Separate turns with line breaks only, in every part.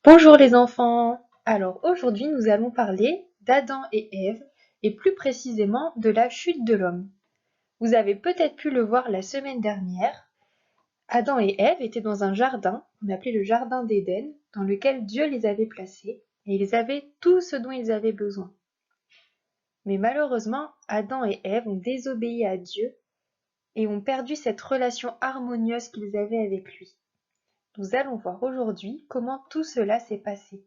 Bonjour les enfants! Alors aujourd'hui nous allons parler d'Adam et Ève et plus précisément de la chute de l'homme. Vous avez peut-être pu le voir la semaine dernière. Adam et Ève étaient dans un jardin, on appelait le jardin d'Éden, dans lequel Dieu les avait placés et ils avaient tout ce dont ils avaient besoin. Mais malheureusement, Adam et Ève ont désobéi à Dieu et ont perdu cette relation harmonieuse qu'ils avaient avec lui. Nous allons voir aujourd'hui comment tout cela s'est passé.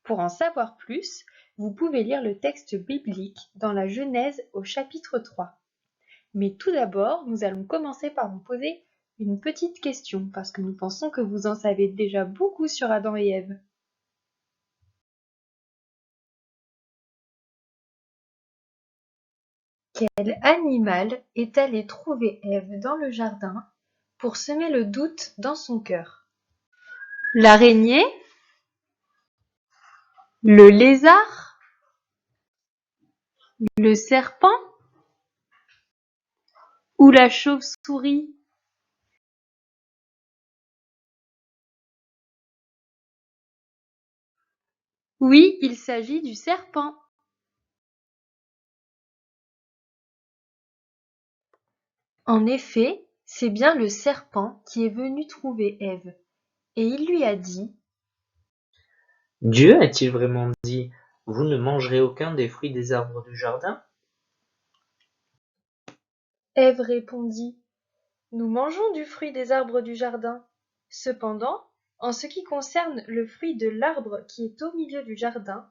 Pour en savoir plus, vous pouvez lire le texte biblique dans la Genèse au chapitre 3. Mais tout d'abord, nous allons commencer par vous poser une petite question parce que nous pensons que vous en savez déjà beaucoup sur Adam et Ève. Quel animal est allé trouver Ève dans le jardin pour semer le doute dans son cœur? L'araignée? Le lézard? Le serpent? Ou la chauve-souris? Oui, il s'agit du serpent. En effet, c'est bien le serpent qui est venu trouver Ève, et il lui a dit:
Dieu a-t-il vraiment dit: Vous ne mangerez aucun des fruits des arbres du jardin?
Ève répondit: Nous mangeons du fruit des arbres du jardin. Cependant, en ce qui concerne le fruit de l'arbre qui est au milieu du jardin,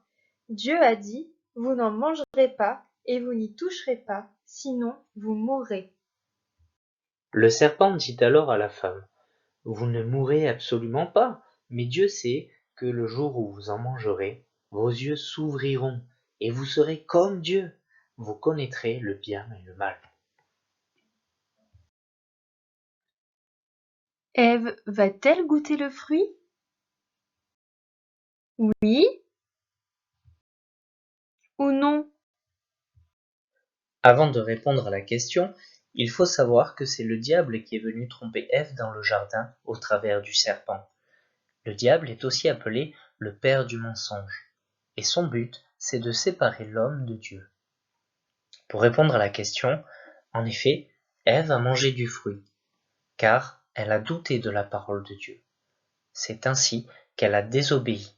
Dieu a dit: Vous n'en mangerez pas et vous n'y toucherez pas, sinon vous mourrez.
Le serpent dit alors à la femme: Vous ne mourrez absolument pas, mais Dieu sait que le jour où vous en mangerez, vos yeux s'ouvriront, et vous serez comme Dieu. Vous connaîtrez le bien et le mal.
Ève va-t-elle goûter le fruit? Oui ou non?
Avant de répondre à la question, il faut savoir que c'est le diable qui est venu tromper Ève dans le jardin au travers du serpent. Le diable est aussi appelé le père du mensonge, et son but, c'est de séparer l'homme de Dieu. Pour répondre à la question, en effet, Ève a mangé du fruit, car elle a douté de la parole de Dieu. C'est ainsi qu'elle a désobéi.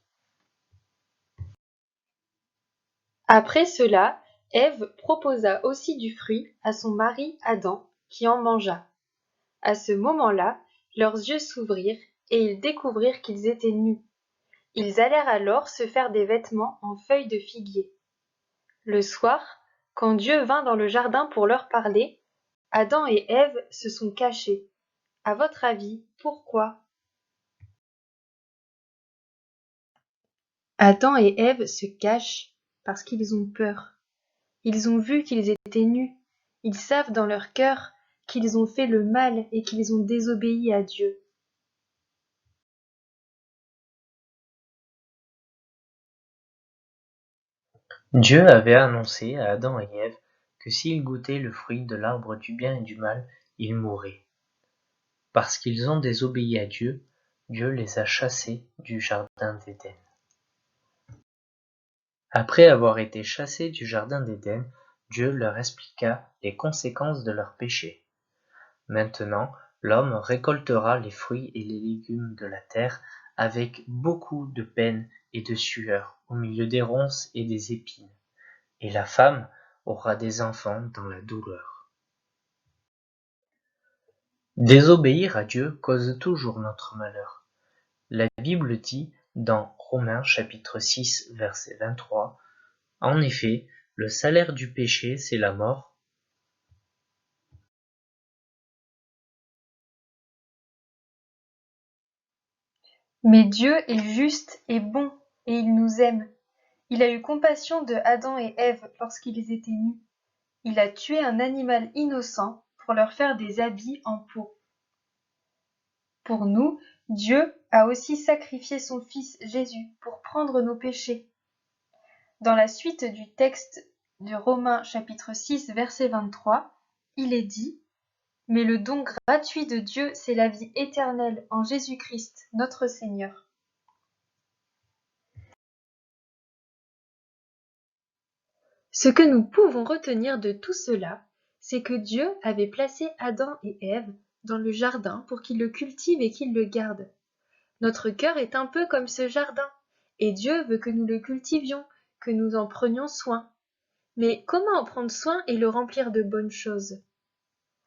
Après cela, Ève proposa aussi du fruit à son mari Adam, qui en mangea. À ce moment-là, leurs yeux s'ouvrirent et ils découvrirent qu'ils étaient nus. Ils allèrent alors se faire des vêtements en feuilles de figuier. Le soir, quand Dieu vint dans le jardin pour leur parler, Adam et Ève se sont cachés. À votre avis, pourquoi? Adam et Ève se cachent parce qu'ils ont peur. Ils ont vu qu'ils étaient nus. Ils savent dans leur cœur qu'ils ont fait le mal et qu'ils ont désobéi à Dieu.
Dieu avait annoncé à Adam et Ève que s'ils goûtaient le fruit de l'arbre du bien et du mal, ils mourraient. Parce qu'ils ont désobéi à Dieu, Dieu les a chassés du jardin d'Éden. Après avoir été chassés du jardin d'Éden, Dieu leur expliqua les conséquences de leur péché. Maintenant, l'homme récoltera les fruits et les légumes de la terre avec beaucoup de peine et de sueur au milieu des ronces et des épines, et la femme aura des enfants dans la douleur. Désobéir à Dieu cause toujours notre malheur. La Bible dit dans Romains chapitre 6 verset 23, en effet, le salaire du péché c'est la mort.
Mais Dieu est juste et bon, et il nous aime. Il a eu compassion de Adam et Ève lorsqu'ils étaient nus. Il a tué un animal innocent pour leur faire des habits en peau. Pour nous, Dieu a aussi sacrifié son Fils Jésus pour prendre nos péchés. Dans la suite du texte de Romains chapitre 6 verset 23, il est dit: Mais le don gratuit de Dieu, c'est la vie éternelle en Jésus-Christ, notre Seigneur. Ce que nous pouvons retenir de tout cela, c'est que Dieu avait placé Adam et Ève dans le jardin pour qu'ils le cultivent et qu'ils le gardent. Notre cœur est un peu comme ce jardin, et Dieu veut que nous le cultivions, que nous en prenions soin. Mais comment en prendre soin et le remplir de bonnes choses?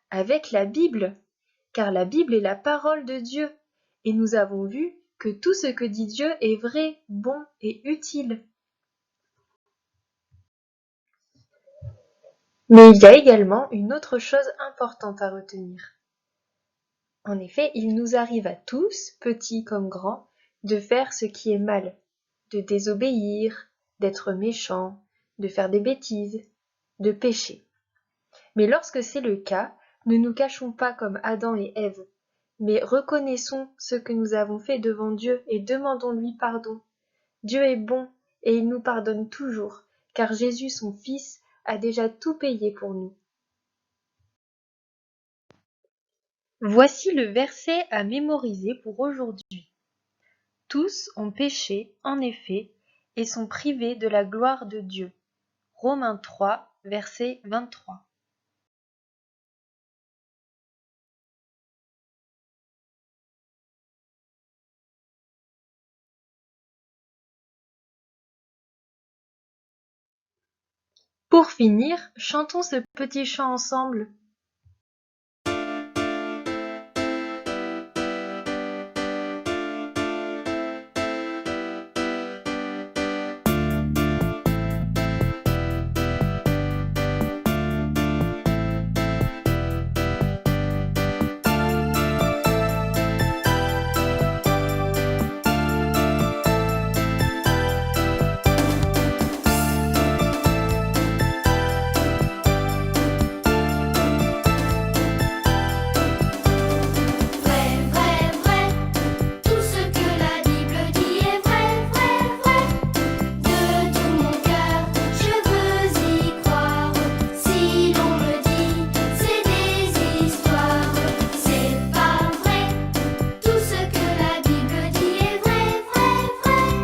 Avec la Bible, car la Bible est la parole de Dieu, et nous avons vu que tout ce que dit Dieu est vrai, bon et utile. Mais il y a également une autre chose importante à retenir. En effet, il nous arrive à tous, petits comme grands, de faire ce qui est mal, de désobéir, d'être méchants, de faire des bêtises, de pécher. Mais lorsque c'est le cas, ne nous cachons pas comme Adam et Ève, mais reconnaissons ce que nous avons fait devant Dieu et demandons-lui pardon. Dieu est bon et il nous pardonne toujours, car Jésus, son Fils, a déjà tout payé pour nous. Voici le verset à mémoriser pour aujourd'hui. Tous ont péché, en effet, et sont privés de la gloire de Dieu. Romains 3, verset 23. Pour finir, chantons ce petit chant ensemble.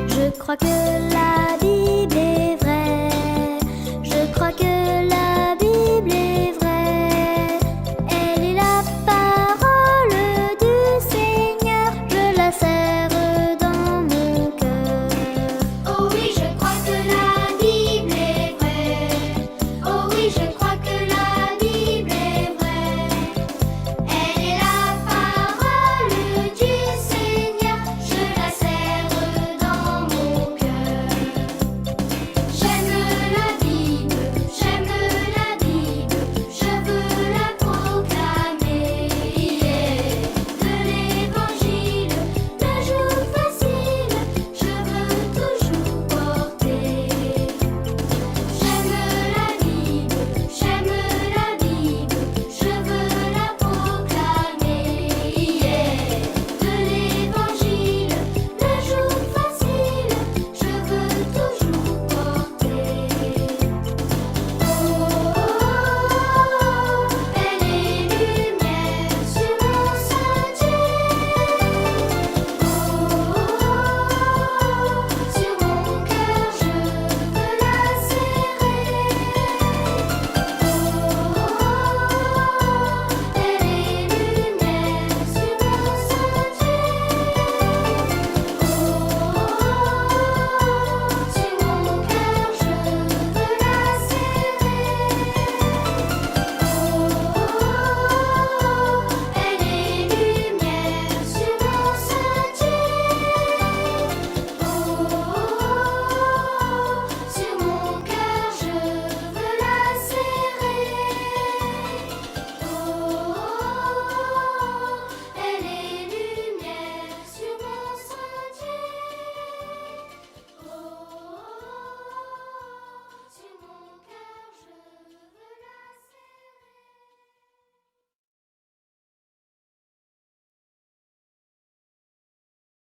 Je crois que